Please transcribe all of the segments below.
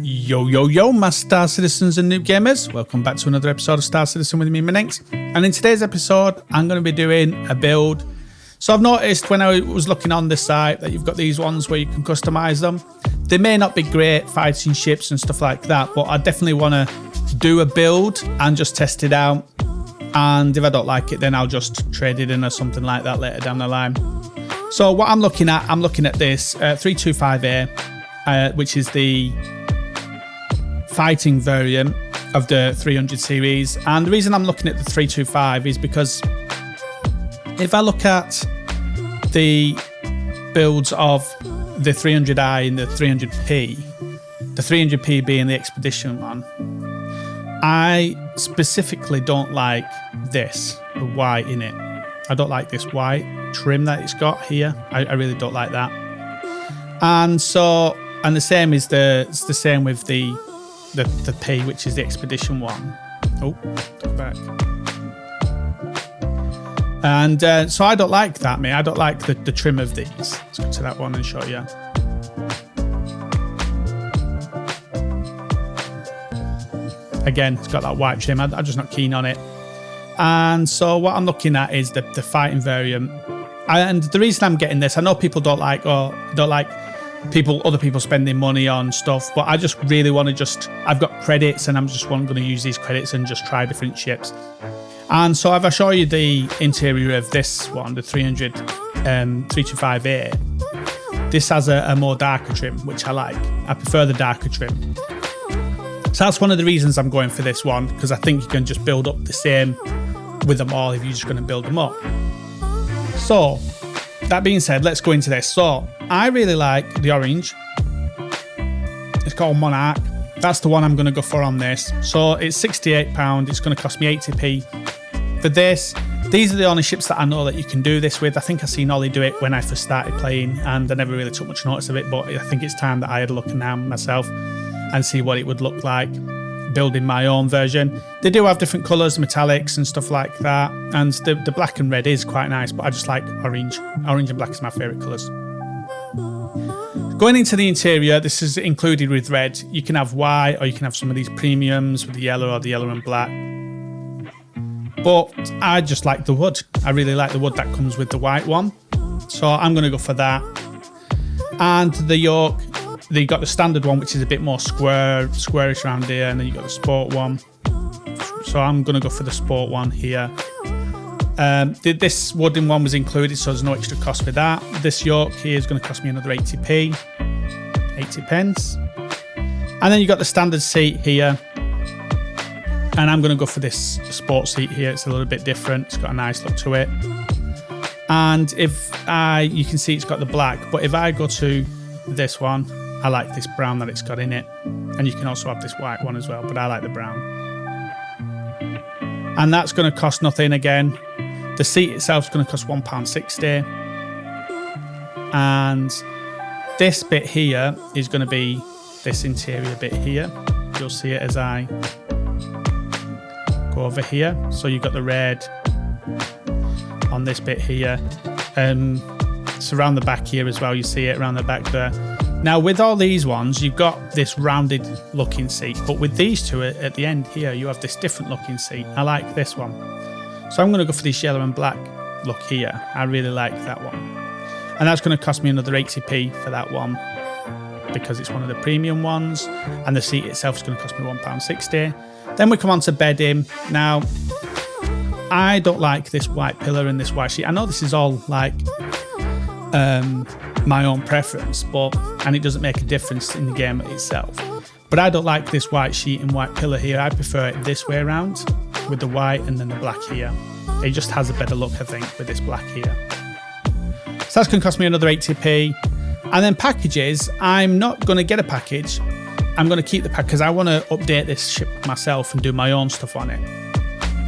Yo, my Star Citizens and Noob Gamers. Welcome back to another episode of Star Citizen with me, Minx. And in today's episode, I'm going to be doing a build. So I've noticed when I was looking on this site that you've got these ones where you can customize them. They may not be great fighting ships and stuff like that, but I definitely want to do a build and just test it out. And if I don't like it, then I'll just trade it in or something like that later down the line. So what I'm looking at this 325A, which is the fighting variant of the 300 series. And the reason I'm looking at the 325 is because if I look at the builds of the 300i and the 300p, the 300p being the expedition one, I specifically don't like this, the white in it. I don't like this white trim that it's got here. I really don't like that. And so, and the same is it's the same with the P, which is the expedition one. Oh, back. And so I don't like that, mate. I don't like the trim of these. Let's go to that one and show you. Again, it's got that white trim. I'm just not keen on it. And so what I'm looking at is the fighting variant. And the reason I'm getting this, I know people don't like other people spending money on stuff, but I just really want to I've got credits and I'm just going to use these credits and just try different ships. And so if I show you the interior of this one, the 325A, this has a more darker trim, which I like. I prefer the darker trim. So that's one of the reasons I'm going for this one, because I think you can just build up the same with them all if you're just going to build them up. So that being said, let's go into this. So I really like the orange. It's called Monarch. That's the one I'm going to go for on this. So it's £68. It's going to cost me 80p. For this, these are the only ships that I know that you can do this with. I think I seen Ollie do it when I first started playing and I never really took much notice of it, but I think it's time that I had a look now myself and see what it would look like building my own version. They do have different colours, metallics and stuff like that, and the black and red is quite nice, but I just like orange. Orange and black is my favourite colours. Going into the interior, this is included with red. You can have white or you can have some of these premiums with the yellow or the yellow and black. But I just like the wood. I really like the wood that comes with the white one. So I'm going to go for that. And the yoke, you got the standard one, which is a bit more squarish around here. And then you got the sport one. So I'm going to go for the sport one here. This wooden one was included, so there's no extra cost for that. This yoke here is going to cost me another 80p. 80 pence. And then you got the standard seat here. And I'm going to go for this sport seat here. It's a little bit different. It's got a nice look to it. And you can see it's got the black. But if I go to this one, I like this brown that it's got in it. And you can also have this white one as well, but I like the brown. And that's going to cost nothing again. The seat itself is going to cost £1.60. And this bit here is going to be this interior bit here. You'll see it as I go over here. So you've got the red on this bit here. It's around the back here as well. You see it around the back there. Now with all these ones, you've got this rounded looking seat, but with these two at the end here, you have this different looking seat. I like this one. So I'm going to go for this yellow and black look here. I really like that one. And that's going to cost me another 80p for that one because it's one of the premium ones. And the seat itself is going to cost me £1.60. Then we come on to bedding. Now, I don't like this white pillar and this white sheet. I know this is all like my own preference, and it doesn't make a difference in the game itself. But I don't like this white sheet and white pillar here. I prefer it this way around with the white and then the black here. It just has a better look, I think, with this black here. So that's going to cost me another 80p. And then packages, I'm not going to get a package. I'm going to keep the pack because I want to update this ship myself and do my own stuff on it.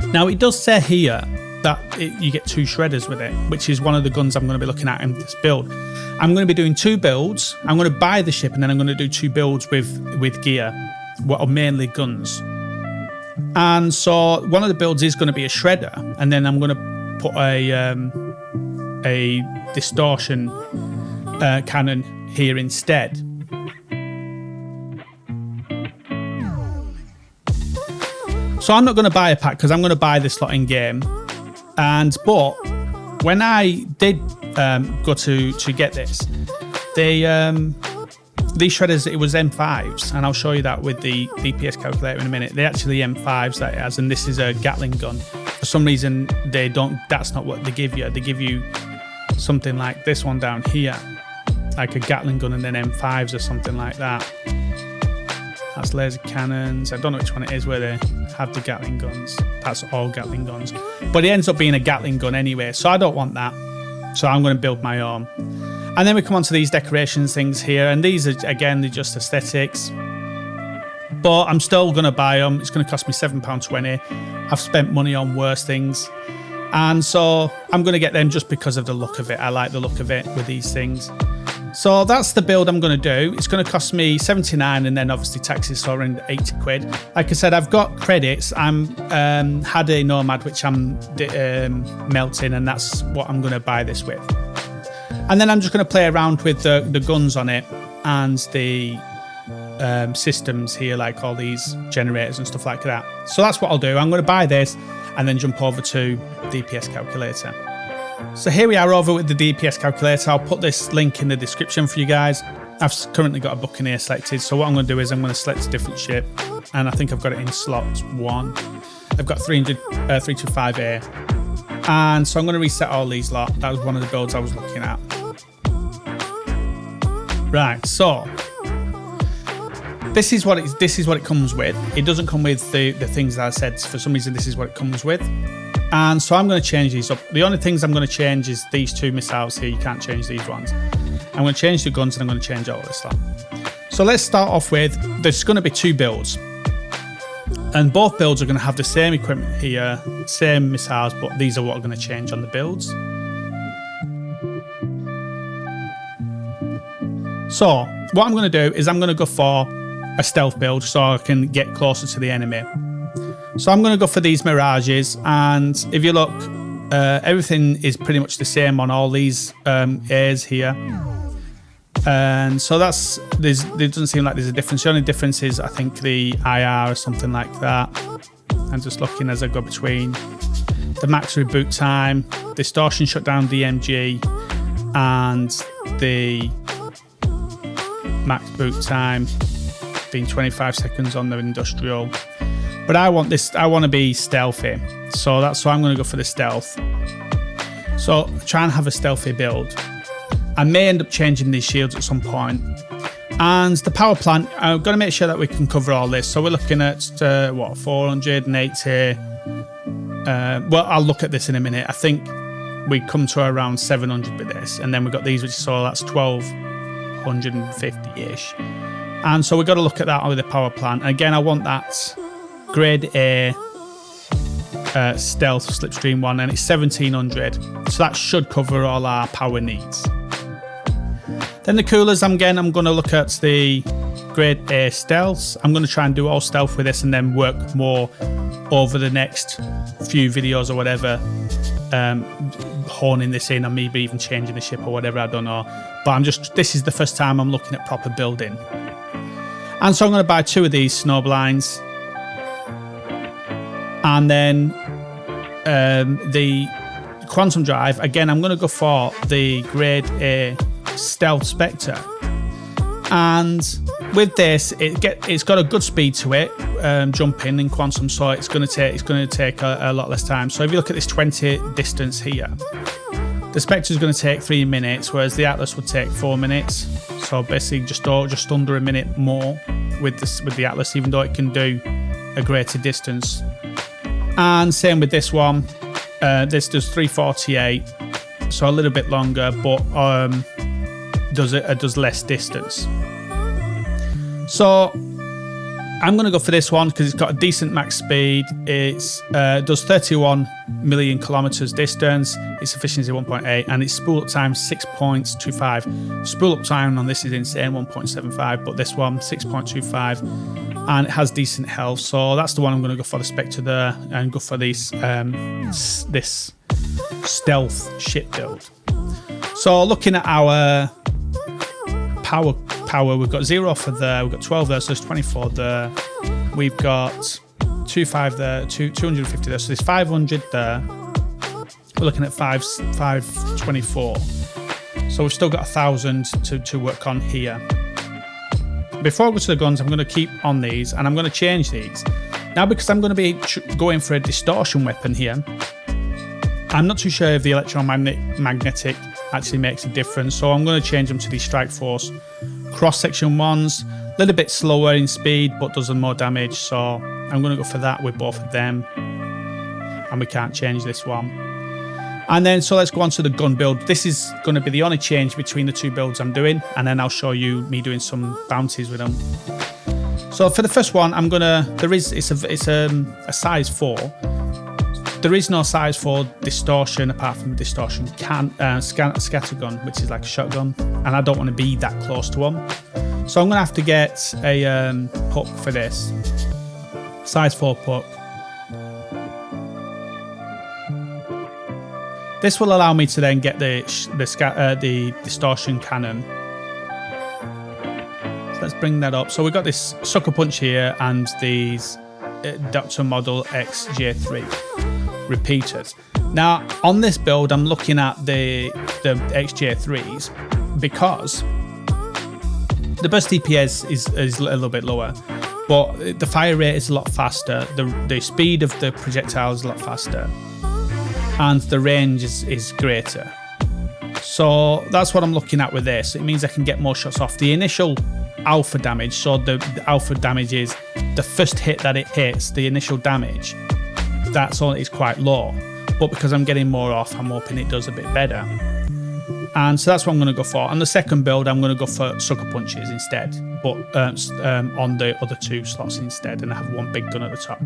Now, it does say here that you get 2 shredders with it, which is one of the guns I'm going to be looking at in this build. I'm going to be doing 2 builds. I'm going to buy the ship and then I'm going to do 2 builds with gear, what are mainly guns. And so one of the builds is going to be a shredder, and then I'm going to put a distortion cannon here instead. So I'm not going to buy a pack because I'm going to buy this lot in game. But when I did go to get this, these shredders, it was M5s, and I'll show you that with the DPS calculator in a minute. They're actually M5s that it has, and this is a Gatling gun. For some reason, they don't. That's not what they give you. They give you something like this one down here, like a Gatling gun, and then M5s or something like that. That's laser cannons. I don't know which one it is where they have the Gatling guns. That's all Gatling guns. But it ends up being a Gatling gun anyway, so I don't want that. So I'm going to build my own. And then we come on to these decorations things here. And these are, again, they're just aesthetics. But I'm still going to buy them. It's going to cost me £7.20. I've spent money on worse things. And so I'm going to get them just because of the look of it. I like the look of it with these things. So that's the build I'm going to do. It's going to cost me 79 and then obviously taxes, so around 80 quid. Like I said, I've got credits. I'm had a Nomad which I'm melting, and that's what I'm going to buy this with. And then I'm just going to play around with the guns on it and the systems here, like all these generators and stuff like that. So that's what I'll do. I'm going to buy this and then jump over to DPS calculator. So here we are over with the DPS calculator. I'll put this link in the description for you guys. I've currently got a Buccaneer selected. So what I'm going to do is I'm going to select a different ship. And I think I've got it in slot 1. I've got 325A. And so I'm going to reset all these lot. That was one of the builds I was looking at. Right, so this is what it comes with. It doesn't come with the things that I said. For some reason, this is what it comes with. And so I'm going to change these up. The only things I'm going to change is these 2 missiles here. You can't change these ones. I'm going to change the guns and I'm going to change all this stuff. So let's start off with, there's going to be 2 builds. And both builds are going to have the same equipment here, same missiles, but these are what are going to change on the builds. So what I'm going to do is I'm going to go for a stealth build so I can get closer to the enemy. So I'm going to go for these Mirages, and if you look, everything is pretty much the same on all these A's here. And so there doesn't seem like there's a difference. The only difference is I think the IR or something like that. I'm just looking as I go between the max reboot time, distortion shutdown DMG, and the max boot time being 25 seconds on the industrial. But I want to be stealthy. So that's why I'm going to go for the stealth. So try and have a stealthy build. I may end up changing these shields at some point. And the power plant, I'm going to make sure that we can cover all this. So we're looking at, 480. Well, I'll look at this in a minute. I think we come to around 700 with this. And then we've got these, which so that's 1250-ish. And so we've got to look at that with the power plant. And again, I want that grade A stealth slipstream one, and it's 1700. So that should cover all our power needs. Then the coolers, I'm going to look at the grade A stealths. I'm going to try and do all stealth with this and then work more over the next few videos or whatever, honing this in, or maybe even changing the ship or whatever, I don't know. But this is the first time I'm looking at proper building. And so I'm going to buy 2 of these snowblinds. And then the Quantum Drive, again, I'm going to go for the grade A Stealth Spectre. And with this, it's got a good speed to it, jumping in Quantum, so it's going to take a lot less time. So if you look at this 20 distance here, the Spectre is going to take 3 minutes, whereas the Atlas would take 4 minutes. So basically just under a minute more with the Atlas, even though it can do a greater distance. And same with this one. This does 348, so a little bit longer, but does less distance. So I'm going to go for this one because it's got a decent max speed. It does 31 million kilometers distance. Its efficiency 1.8, and its spool up time 6.25. Spool up time on this is insane, 1.75, but this one 6.25, and it has decent health. So that's the one I'm going to go for, the Spectre there, and go for this stealth ship build. So looking at our power, we've got 0 for there, we've got 12 there, so there's 24 there. We've got 25 there, 250 there. So there's 500 there. We're looking at 524. So we've still got 1,000 to work on here. Before I go to the guns, I'm going to keep on these and I'm going to change these. Now, because I'm going to be going for a distortion weapon here, I'm not too sure if the electromagnetic actually makes a difference. So I'm going to change them to these Strike Force cross-section ones. A little bit slower in speed, but does more damage. So I'm going to go for that with both of them. And we can't change this one. And then, so let's go on to the gun build. This is going to be the only change between the two builds I'm doing. And then I'll show you me doing some bounties with them. So for the first one, I'm going to, it's a size 4. There is no size 4 distortion apart from a distortion scatter gun, which is like a shotgun. And I don't want to be that close to one. So I'm going to have to get a puck for this. Size 4 puck. This will allow me to then get the distortion cannon. So let's bring that up. So we've got this Sucker Punch here and these Dr. Model XJ3 repeaters. Now on this build, I'm looking at the XJ3s because the burst DPS is a little bit lower, but the fire rate is a lot faster. The speed of the projectile is a lot faster. And the range is greater. So that's what I'm looking at with this. It means I can get more shots off. The initial alpha damage, so the alpha damage is the first hit that it hits, the initial damage, that's all is quite low. But because I'm getting more off, I'm hoping it does a bit better. And so that's what I'm going to go for. On the second build, I'm going to go for Sucker Punches instead, but on the other 2 slots instead, and I have one big gun at the top.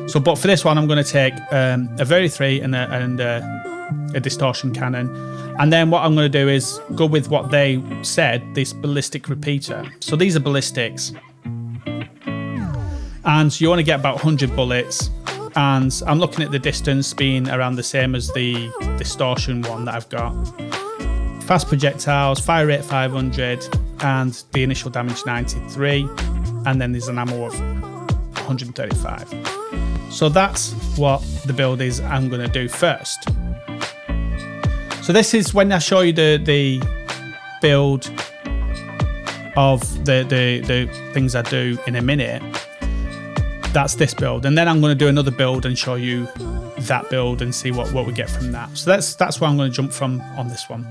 So, but for this one, I'm going to take a Very 3 and a Distortion Cannon. And then what I'm going to do is go with what they said, this Ballistic Repeater. So these are ballistics. And you only get about 100 bullets. And I'm looking at the distance being around the same as the Distortion one that I've got. Fast projectiles, fire rate 500, and the initial damage 93, and then there's an ammo of 135. So that's what the build is I'm going to do first. So this is when I show you the build of the things I do in a minute. That's this build, and then I'm going to do another build and show you that build and see what we get from that. So that's where I'm going to jump from on this one.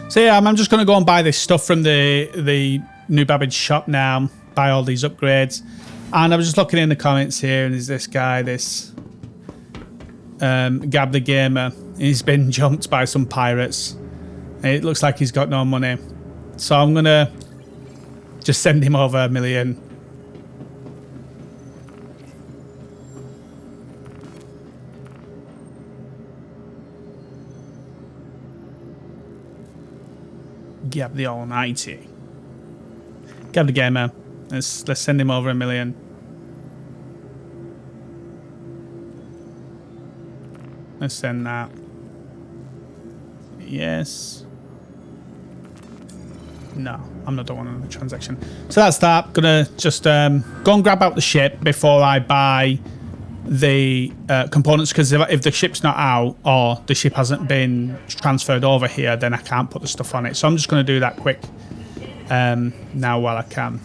So yeah, I'm just going to go and buy this stuff from the New Babbage shop now, buy all these upgrades. And I was just looking in the comments here, and there's this guy, this Gab the Gamer. He's been jumped by some pirates. It looks like he's got no money. So I'm going to just send him over $1 million. Gab the Almighty. Gab the Gamer. Let's send him over $1 million. Let's send that. Yes. No, I'm not doing another transaction. So that's that. Gonna just go and grab out the ship before I buy the components, because if the ship's not out or the ship hasn't been transferred over here, then I can't put the stuff on it. So I'm just going to do that quick now while I can.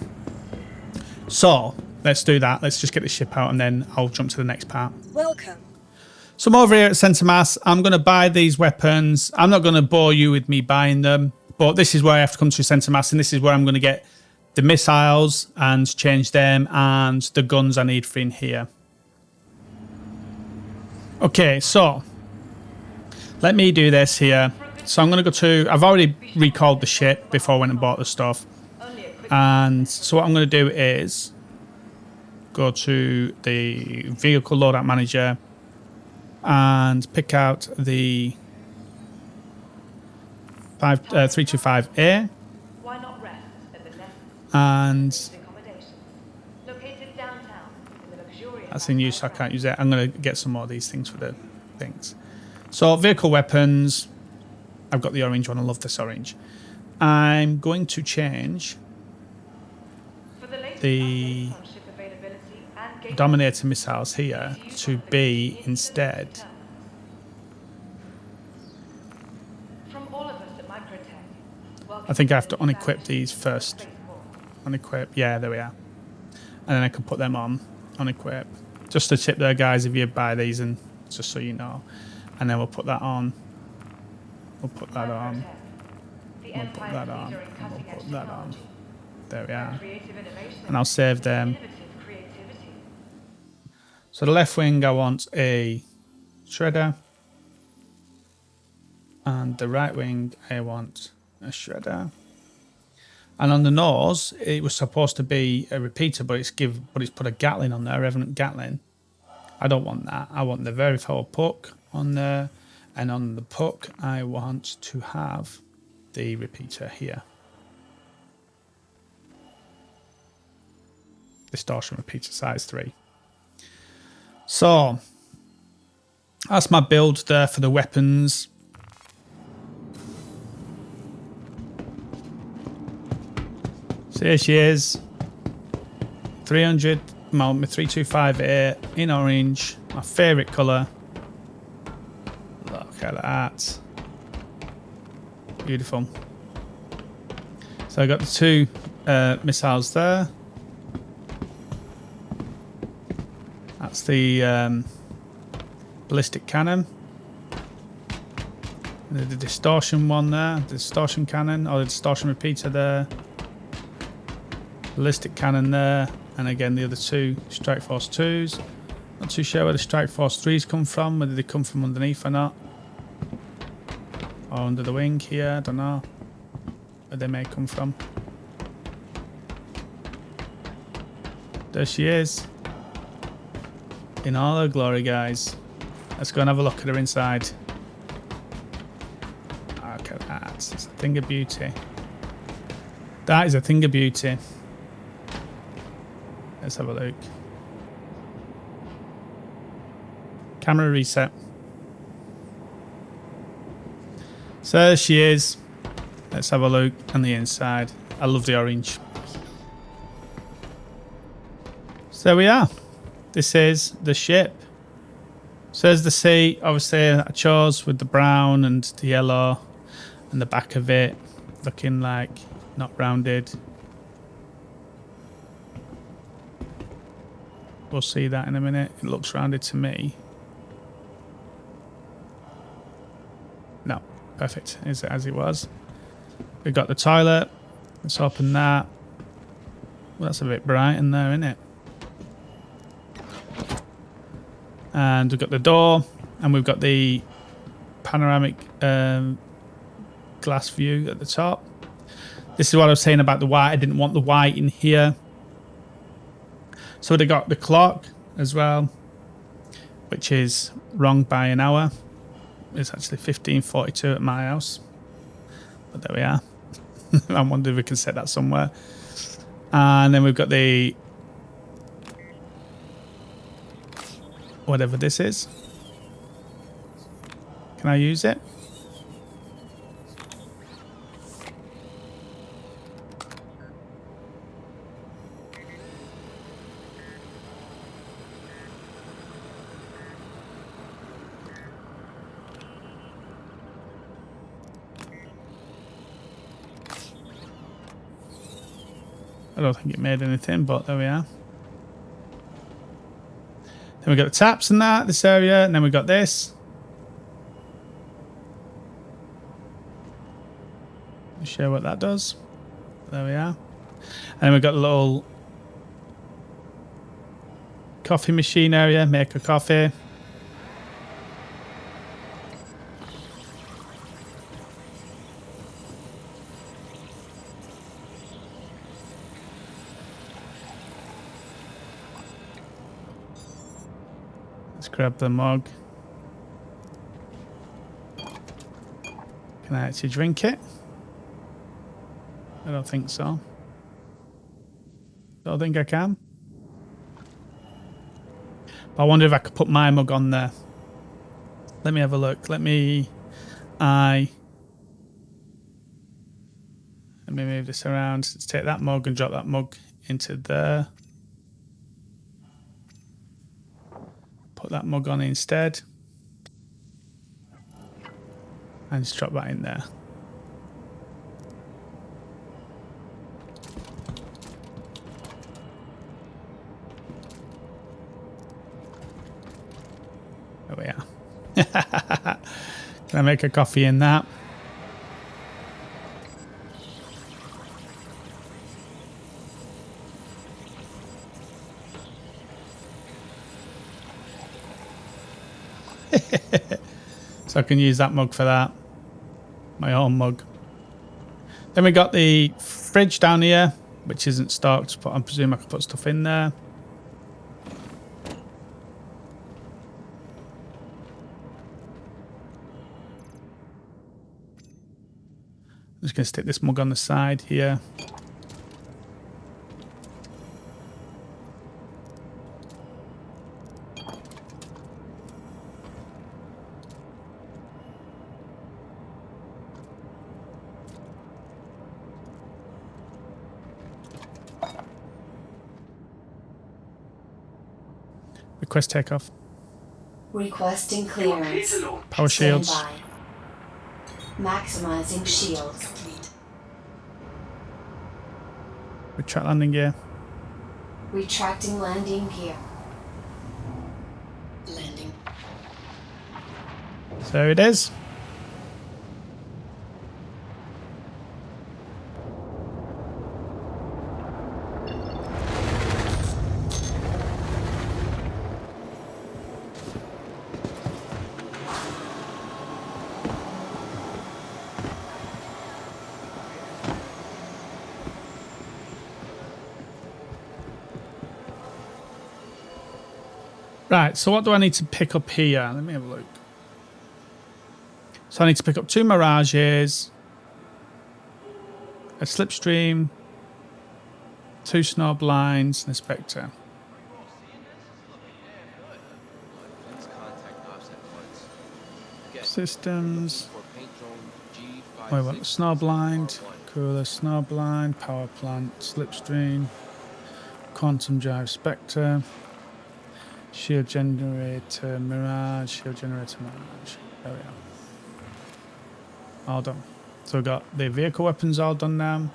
So let's do that. Let's just get the ship out and then I'll jump to the next part. Welcome. So I'm over here at Centre Mass. I'm going to buy these weapons. I'm not going to bore you with me buying them, but this is where I have to come to Centre Mass, and this is where I'm going to get the missiles and change them, and the guns I need for in here. Okay, so let me do this here. So I'm going to go to, I've already recalled the ship before I went and bought the stuff. And so what I'm going to do is go to the vehicle loadout manager and pick out the 325A. Why not rest at the next And accommodation located downtown in the luxurious. that's in use, so I can't use it. I'm going to get some more of these things for the things. So vehicle weapons, I've got the orange one. I love this orange. I'm going to change For the latest the Dominator missiles here to be instead. From all of us at Microtech, I think I have to unequip these first. Unequip, yeah, there we are. And then I can put them on, unequip. Just a tip there, guys, if you buy these, and just so you know. And then we'll put that on. We'll put that on. We'll put that on. And we'll put that on. There we are. And I'll save them. So the left wing, I want a shredder. And the right wing, I want a shredder. And on the nose, it was supposed to be a repeater, but it's put a Gatling on there, a Revenant Gatling. I don't want that. I want the very forward puck on there, and on the puck, I want to have the repeater here. Distortion repeater size 3. So that's my build there for the weapons. So here she is, 300, my 3258 in orange, my favourite colour. Look at that. Beautiful. So I got the two missiles there. That's the ballistic cannon. And the distortion one there, the distortion cannon, or the distortion repeater there. Ballistic cannon there, and again the other two Strike Force 2s. Not too sure where the Strike Force 3s come from, whether they come from underneath or not. Or under the wing here, I don't know where they may come from. There she is. In all her glory, guys. Let's go and have a look at her inside. Look at that. It's a thing of beauty. That is a thing of beauty. Let's have a look. Camera reset. So there she is. Let's have a look on the inside. I love the orange. So there we are. This is the ship. So there's the seat. Obviously I chose with the brown and the yellow and the back of it looking like not rounded. We'll see that in a minute. It looks rounded to me. No, perfect. Is it as it was? We've got the toilet. Let's open that. Well, that's a bit bright in there, isn't it? And we've got the door, and we've got the panoramic glass view at the top. This is what I was saying about the white. I didn't want the white in here. So they got the clock as well, which is wrong by an hour. It's actually 15:42 at my house. But there we are. I wonder if we can set that somewhere. And then we've got the... whatever this is. Can I use it? I don't think it made anything, but there we are. Then we got the taps and that, this area, and then we got this. I'll show you what that does. There we are. And then we've got a little coffee machine area, make a coffee. Grab the mug. Can I actually drink it? I don't think so. Don't think I can. But I wonder if I could put my mug on there. Let me have a look. Let me move this around. Let's take that mug and drop that mug into there. Put that mug on instead. And just drop that in there. There we are. Can I make a coffee in that? So I can use that mug for that. My own mug. Then we got the fridge down here, which isn't stocked, but I presume I can put stuff in there. I'm just going to stick this mug on the side here. Request takeoff. Requesting clearance. Power shields. Stand by. Maximizing shields. Retract landing gear. Retracting landing gear. Landing. So it is. Right, so what do I need to pick up here? Let me have a look. So I need to pick up 2 Mirages, a Slipstream, 2 Snowblinds, and a Spectre. Systems. Wait, what? Snowblind, Cooler, Snowblind, Power Plant, Slipstream, Quantum Drive, Spectre. Shield generator, Mirage, shield generator, Mirage. There we are. All done. So we've got the vehicle weapons all done now.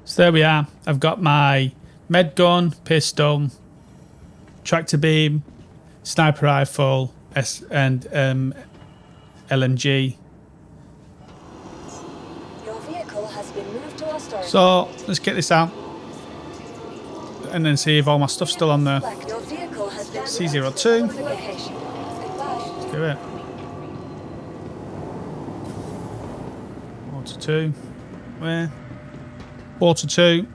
So there we are. I've got my med gun, pistol, tractor beam, sniper rifle, and LMG. So let's get this out and then see if all my stuff's still on there. C02. Let's do it. Water 2. Where? Water 2.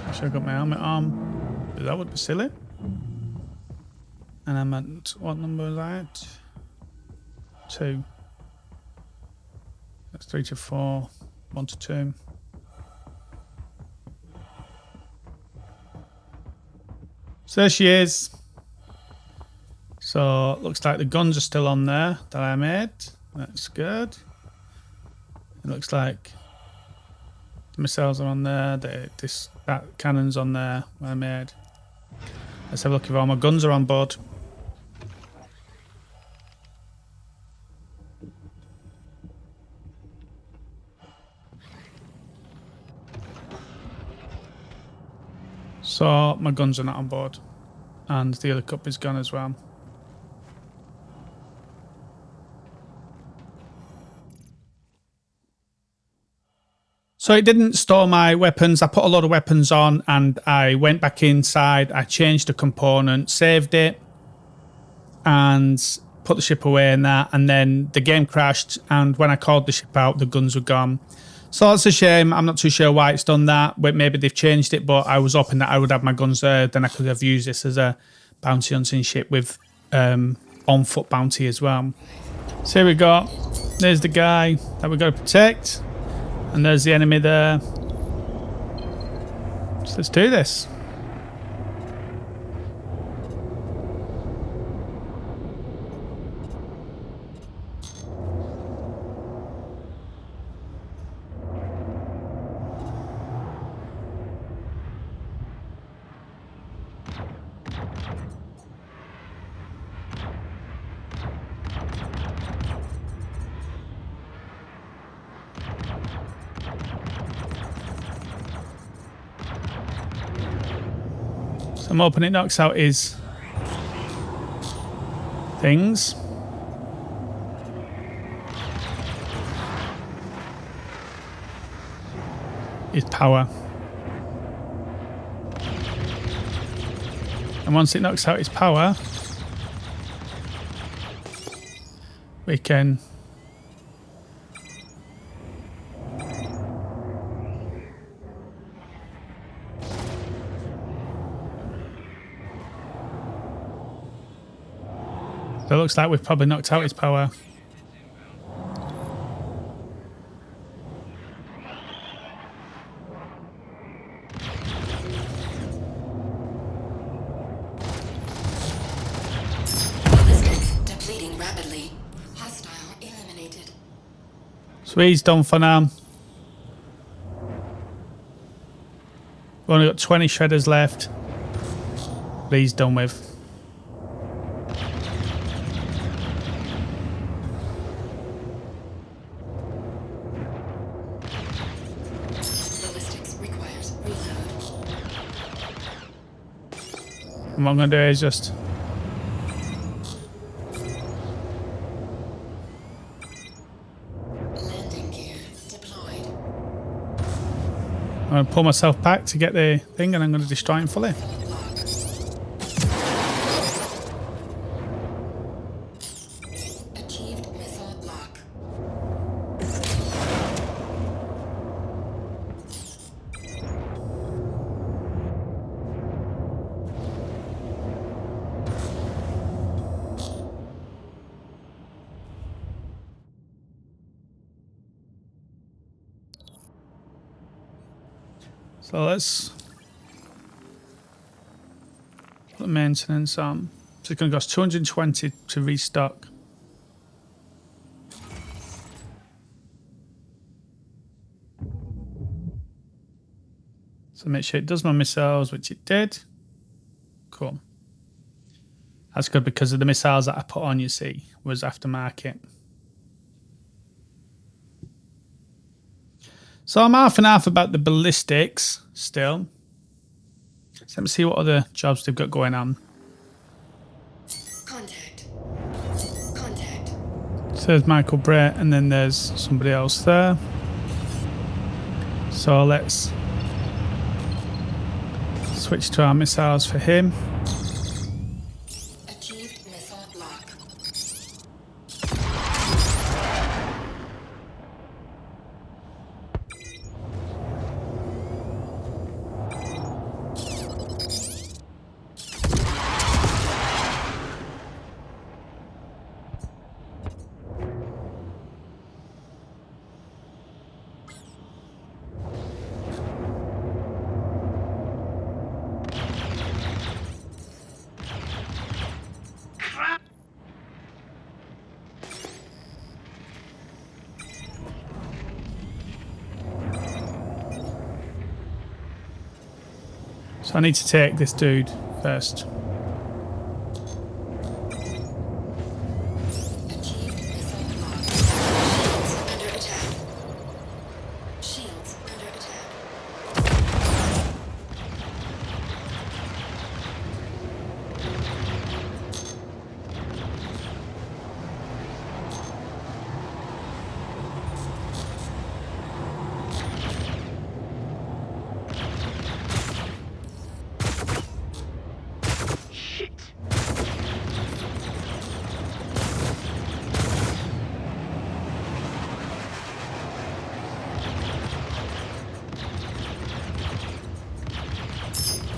Actually, I've got my helmet on. That would be silly. And I'm at, what number is that? 2. That's 3 to 4. 1 to 2. So there she is. So looks like the guns are still on there that I made. That's good. It looks like the missiles are on there. That cannon's on there I made. Let's have a look if all my guns are on board. So my guns are not on board, and the other cup is gone as well. So it didn't store my weapons. I put a lot of weapons on and I went back inside. I changed the component, saved it, and put the ship away in that. And then the game crashed. And when I called the ship out, the guns were gone. So it's a shame. I'm not too sure why it's done that. Maybe they've changed it, but I was hoping that I would have my guns there. Then I could have used this as a bounty hunting ship with on-foot bounty as well. So here we go. There's the guy that we've got to protect. And there's the enemy there. So let's do this. I'm hoping it knocks out his things. His power. And once it knocks out his power, we can so it looks like we've probably knocked out his power. Depleting rapidly. Hostile eliminated. So he's done for now. We've only got 20 shredders left. But he's done with. Ballistics requires reload. And what I'm going to do is just Landing gear deployed. I'm going to pull myself back to get the thing, and I'm going to destroy him fully. Achieved missile block. So let's put maintenance on. So it's going to cost 220 to restock. So make sure it does my missiles, which it did. Cool. That's good because of the missiles that I put on, you see, was aftermarket. So I'm half and half about the ballistics still. So let me see what other jobs they've got going on. Contact. Contact. So there's Michael Brett, and then there's somebody else there. So let's switch to our missiles for him. Achieved missile block. So I need to take this dude first. Achieved missile block. Shields under attack. Shields under attack.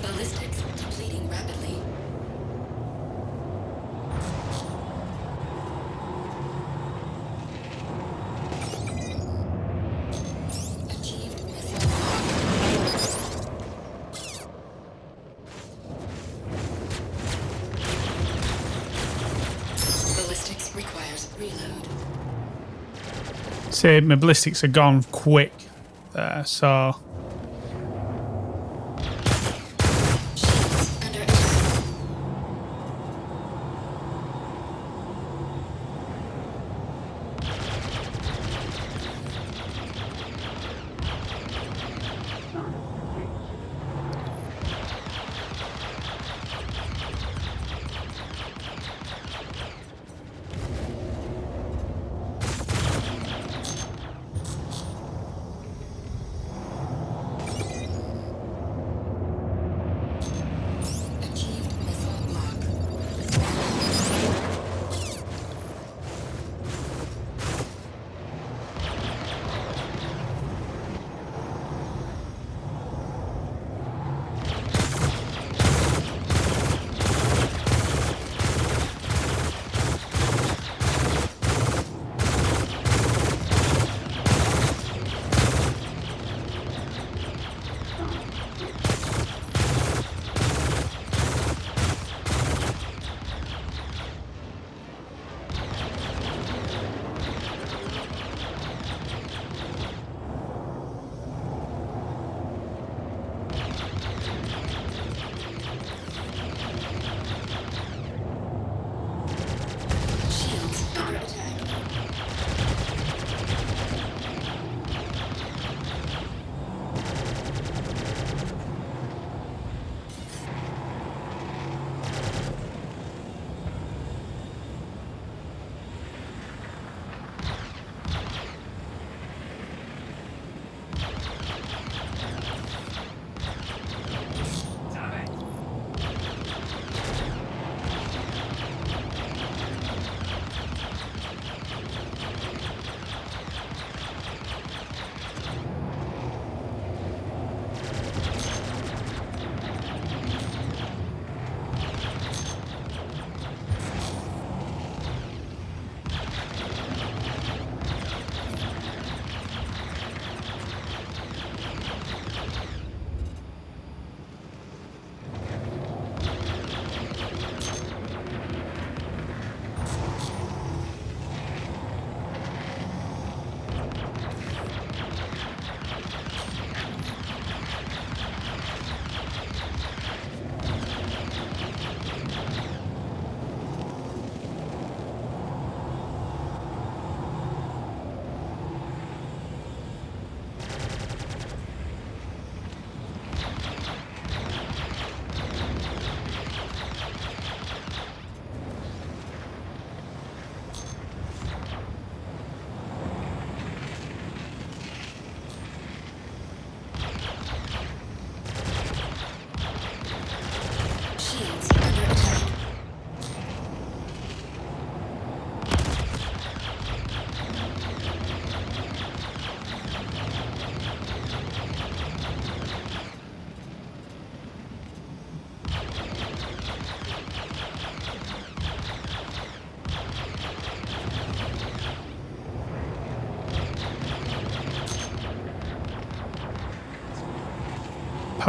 Ballistics depleting rapidly. Achieved missile block. Ballistics requires reload. See, my ballistics are gone quick there, so Shields under attack.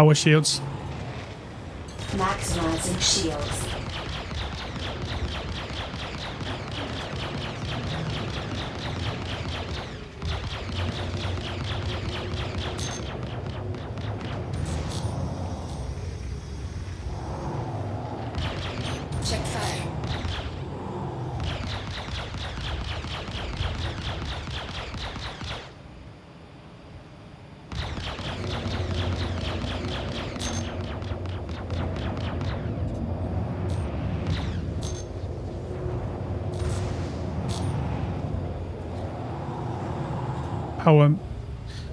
Power shields. Maximizing shields. Check fire.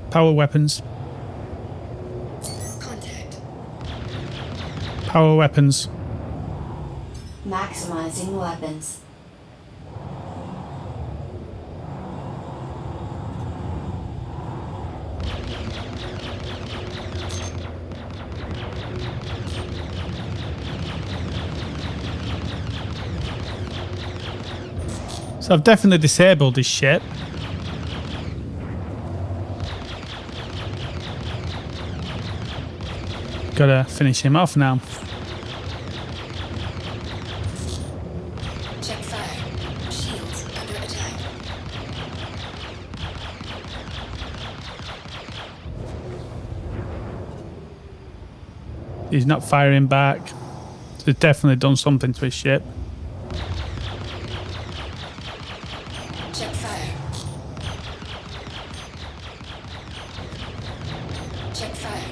Power weapons. Contact. Power weapons. Maximizing weapons. So I've definitely disabled this ship. Gotta finish him off now. Check fire. Shields under attack. He's not firing back. So he's definitely done something to his ship. Check fire. Check fire.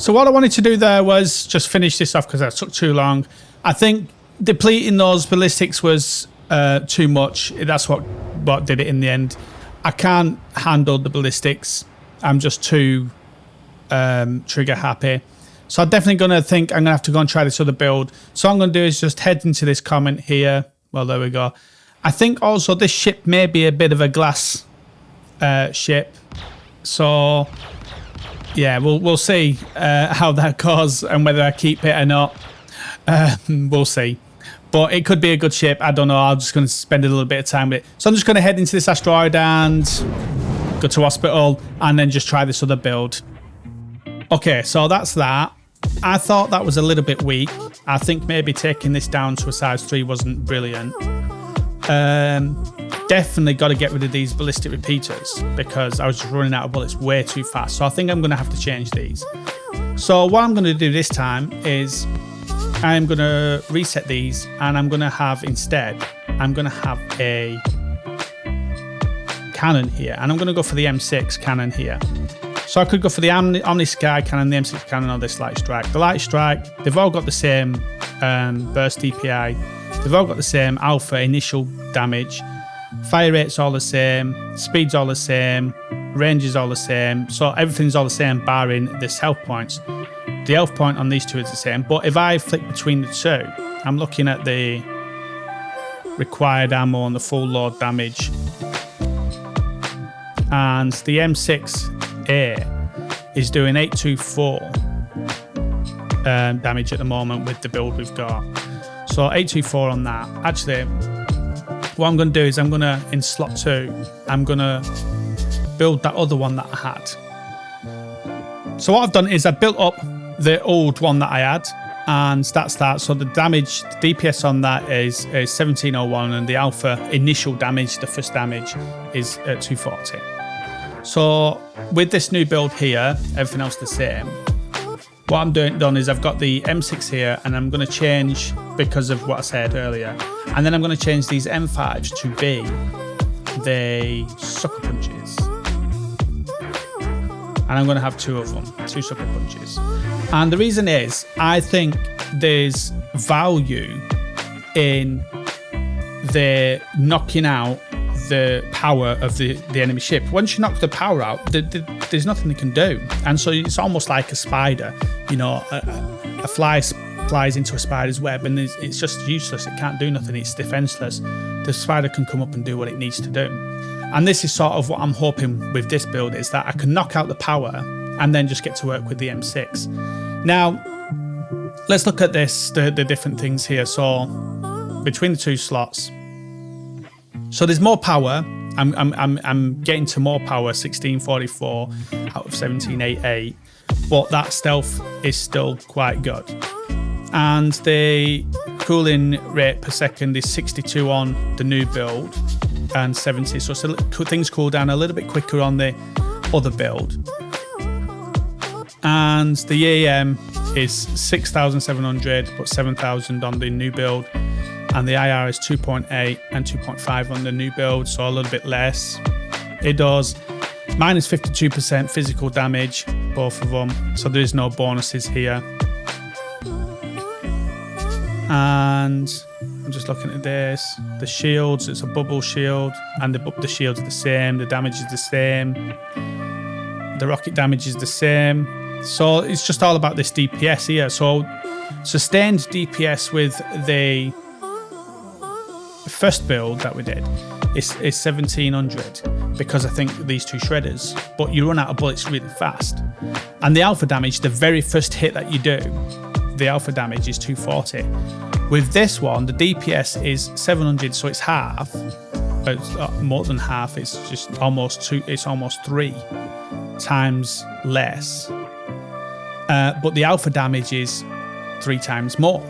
So what I wanted to do there was just finish this off because that took too long. I think depleting those ballistics was too much. That's what did it in the end. I can't handle the ballistics. I'm just too trigger happy. So I'm definitely going to think I'm going to have to go and try this other build. So what I'm going to do is just head into this comment here. Well, there we go. I think also this ship may be a bit of a glass ship. So yeah, we'll see how that goes and whether I keep it or not. We'll see. But it could be a good ship. I don't know. I'm just going to spend a little bit of time with it. So I'm just going to head into this asteroid and go to hospital and then just try this other build. Okay, so that's that. I thought that was a little bit weak. I think maybe taking this down to a size 3 wasn't brilliant. Definitely got to get rid of these ballistic repeaters because I was just running out of bullets way too fast. So I think I'm going to have to change these. So what I'm going to do this time is I'm going to reset these and I'm going to have instead, I'm going to have a cannon here and I'm going to go for the M6 cannon here. So I could go for the Omni Sky cannon, the M6 cannon, or this Light Strike. The Light Strike, they've all got the same burst DPI. They've all got the same alpha initial damage. Fire rate's all the same. Speed's all the same. Range is all the same. So everything's all the same barring this health points. The health point on these two is the same. But if I flick between the two, I'm looking at the required ammo and the full load damage. And the M6A is doing 824 damage at the moment with the build we've got. So 824 on that. Actually, what I'm going to do is I'm going to, in slot 2, I'm going to build that other one that I had. So what I've done is I built up the old one that I had, and that's that. So the damage, the DPS on that is 1701, and the alpha initial damage, the first damage, is 240. So with this new build here, everything else the same. What I'm done is I've got the M6 here and I'm going to change because of what I said earlier. And then I'm going to change these M5s to be the sucker punches. And I'm going to have 2 of them, 2 sucker punches. And the reason is I think there's value in the knocking out the power of the enemy ship. Once you knock the power out, there's nothing they can do. And so it's almost like a spider. You know, a fly flies into a spider's web and it's just useless. It can't do nothing. It's defenseless. The spider can come up and do what it needs to do. And this is sort of what I'm hoping with this build, is that I can knock out the power and then just get to work with the M6. Now, let's look at this, the different things here. So between the 2 slots, so there's more power. I'm getting to more power, 1644 out of 1788, but that stealth is still quite good. And the cooling rate per second is 62 on the new build and 70. So things cool down a little bit quicker on the other build. And the EAM is 6,700, but 7,000 on the new build. And the IR is 2.8 and 2.5 on the new build, so a little bit less. It does minus 52% physical damage, both of them, so there is no bonuses here. And I'm just looking at this. The shields, it's a bubble shield, and the shields are the same, the damage is the same, the rocket damage is the same. So it's just all about this DPS here. So sustained DPS with the first build that we did is 1700 because I think these 2 shredders, but you run out of bullets really fast. And the alpha damage, the very first hit that you do, the alpha damage is 240. With this one, the DPS is 700, so it's half. It's more than half. It's just almost 2. It's almost 3 times less. But the alpha damage is 3 times more,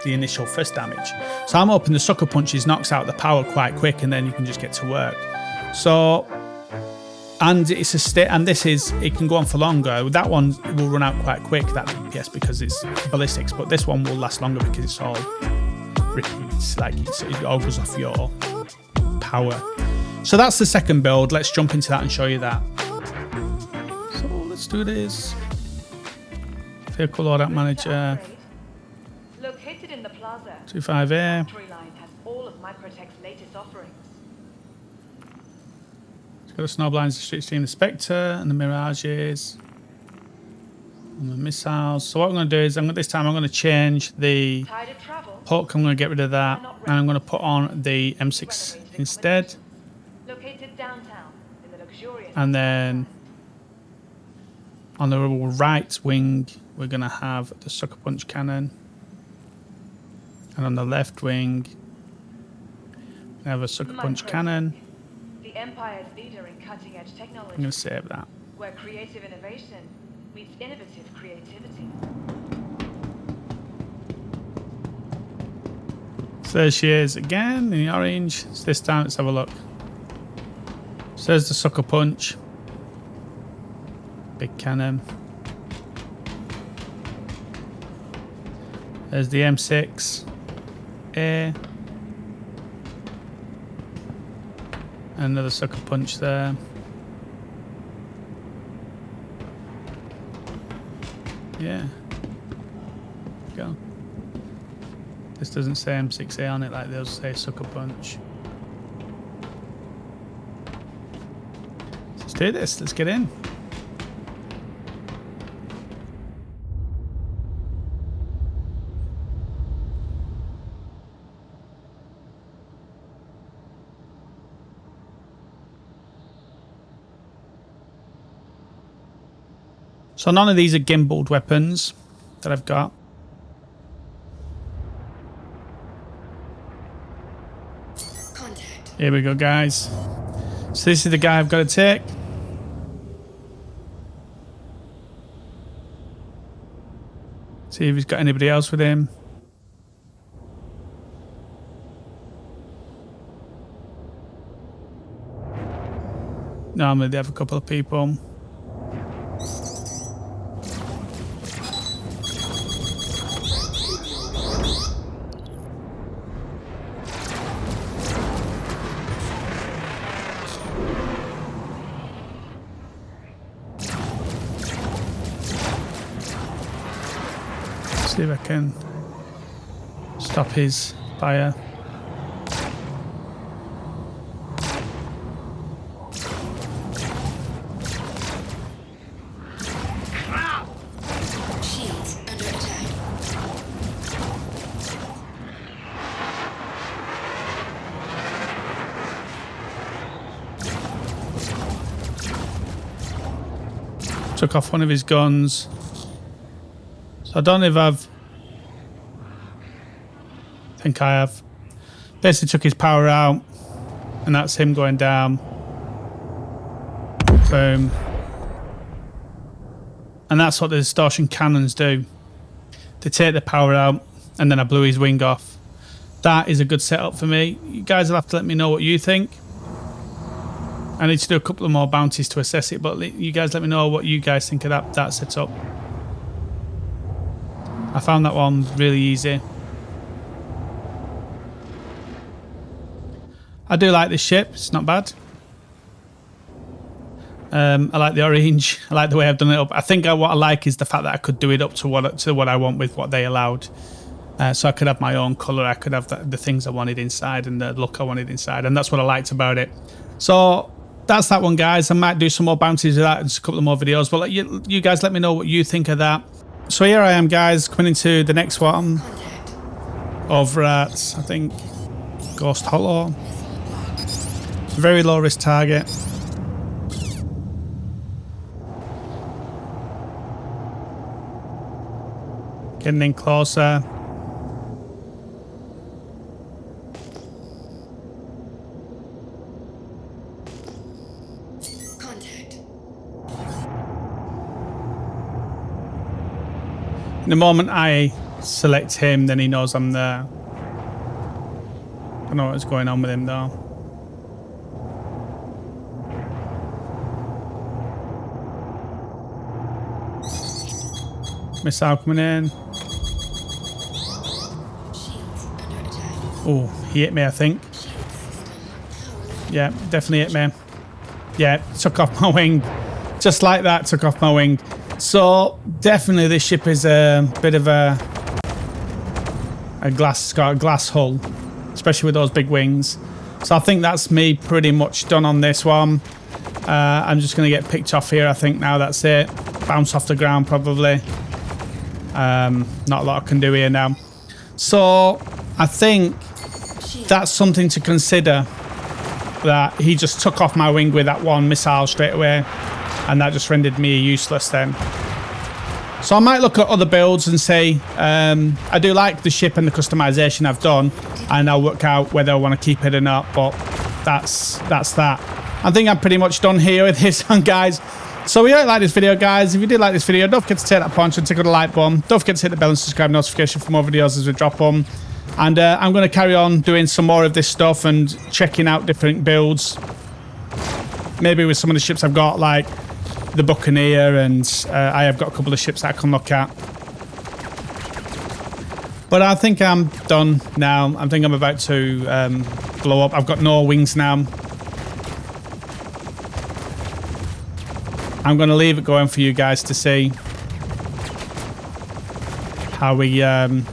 the initial first damage. So I'm hoping the sucker punches knocks out the power quite quick, and then you can just get to work. So, and it's it can go on for longer. That one will run out quite quick, that DPS, because it's ballistics, but this one will last longer because it's all repeats, like it all goes off your power. So that's the second build. Let's jump into that and show you that. So let's do this. Vehicle loadout manager. Located in the plaza, 25A. factory line has all of Microtech's latest offerings. It's got the Snowblinds, the Street Steam, the Spectre, and the Mirages. And the missiles. So what I'm going to do is, this time I'm going to change the Tired of travel? Puck. I'm going to get rid of that. And I'm going to put on the M6 instead. Located downtown in the luxurious. And then on the right wing, we're going to have the Sucker Punch cannon. And on the left wing, we have a Sucker Punch cannon. The Empire's leader in cutting-edge technology. I'm going to save that. Where creative innovation meets innovative creativity. So there she is again in the orange. So this time, let's have a look. So there's the Sucker Punch. Big cannon. There's the M6. A. Another Sucker Punch there. Yeah. Go. This doesn't say M6A on it like they'll say Sucker Punch. Let's do this. Let's get in. So none of these are gimbaled weapons that I've got. Contact. Here we go, guys. So this is the guy I've got to take. See if he's got anybody else with him. Normally they have a couple of people. See if I can stop his fire. Shields under attack. Took off one of his guns. So I don't know if I think I have. Basically took his power out, and that's him going down. Boom. And that's what the distortion cannons do. They take the power out, and then I blew his wing off. That is a good setup for me. You guys will have to let me know what you think. I need to do a couple of more bounties to assess it, but you guys let me know what you guys think of that setup. I found that one really easy. I do like this ship. It's not bad. I like the orange. I like the way I've done it up. I think what I like is the fact that I could do it up to what I want with what they allowed. So I could have my own colour. I could have the things I wanted inside and the look I wanted inside. And that's what I liked about it. So that's that one, guys. I might do some more bounties of that and just a couple of more videos. But you guys let me know what you think of that. So here I am, guys, coming into the next one. Over at, I think, Ghost Hollow. It's a very low risk target. Getting in closer. Contact. The moment I select him, then he knows I'm there. I don't know what's going on with him though. Missile coming in. Shields under attack. Oh, he hit me, I think. Yeah, definitely hit me. Yeah, took off my wing. Just like that, took off my wing. So definitely this ship is a bit of a glass, it's got a glass hull, especially with those big wings. So I think that's me pretty much done on this one. I'm just going to get picked off here. I think now that's it. Bounce off the ground probably. Not a lot I can do here now. So I think that's something to consider, that he just took off my wing with that one missile straight away, and that just rendered me useless then. So I might look at other builds and say, I do like the ship and the customization I've done, and I'll work out whether I want to keep it or not, but that's that. I think I'm pretty much done here with this one, guys. So we hope you like this video, guys. If you did like this video, don't forget to take that punch and tickle the like button. Don't forget to hit the bell and subscribe notification for more videos as we drop them. And I'm going to carry on doing some more of this stuff and checking out different builds. Maybe with some of the ships I've got, like the Buccaneer, and I have got a couple of ships that I can look at. But I think I'm done now. I think I'm about to blow up. I've got no wings now. I'm going to leave it going for you guys to see how we end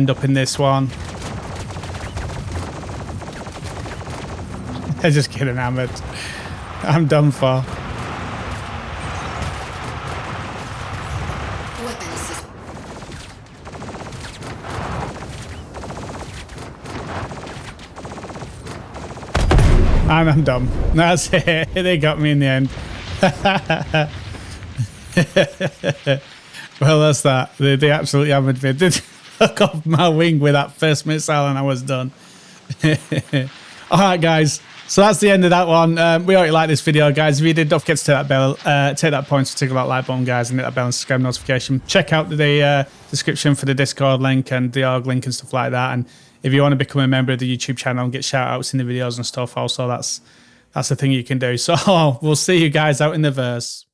up in this one. I'm just getting hammered. I'm done for. And I'm done. That's it. They got me in the end. Well, that's that. They absolutely hammered me. They took off my wing with that first missile and I was done. All right, guys. So that's the end of that one. We hope you like this video, guys. If you did, don't forget to take that bell, take that point to tickle that like button, guys, and hit that bell and subscribe notification. Check out the description for the Discord link and the org link and stuff like that. And if you want to become a member of the YouTube channel and get shout outs in the videos and stuff, also that's the thing you can do. So we'll see you guys out in the verse.